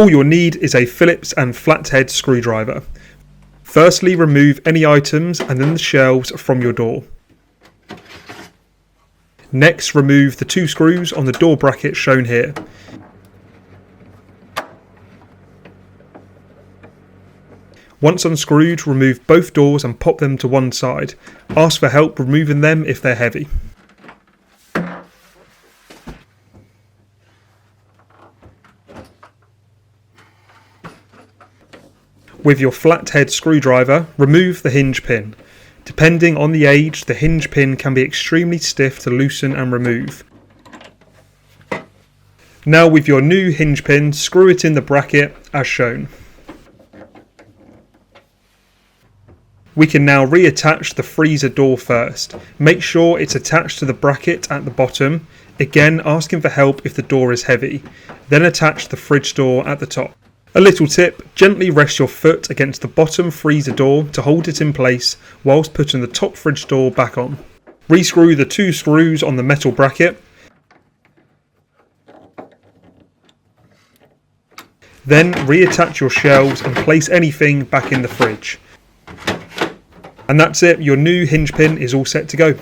All you'll need is a Phillips and flathead screwdriver. Firstly, remove any items and then the shelves from your door. Next, remove the 2 screws on the door bracket shown here. Once unscrewed, remove both doors and pop them to one side. Ask for help removing them if they're heavy. With your flathead screwdriver, remove the hinge pin. Depending on the age, the hinge pin can be extremely stiff to loosen and remove. Now with your new hinge pin, screw it in the bracket as shown. We can now reattach the freezer door first. Make sure it's attached to the bracket at the bottom. Again, asking for help if the door is heavy. Then attach the fridge door at the top. A little tip, gently rest your foot against the bottom freezer door to hold it in place whilst putting the top fridge door back on. Rescrew the 2 screws on the metal bracket. Then reattach your shelves and place anything back in the fridge. And that's it, your new hinge pin is all set to go.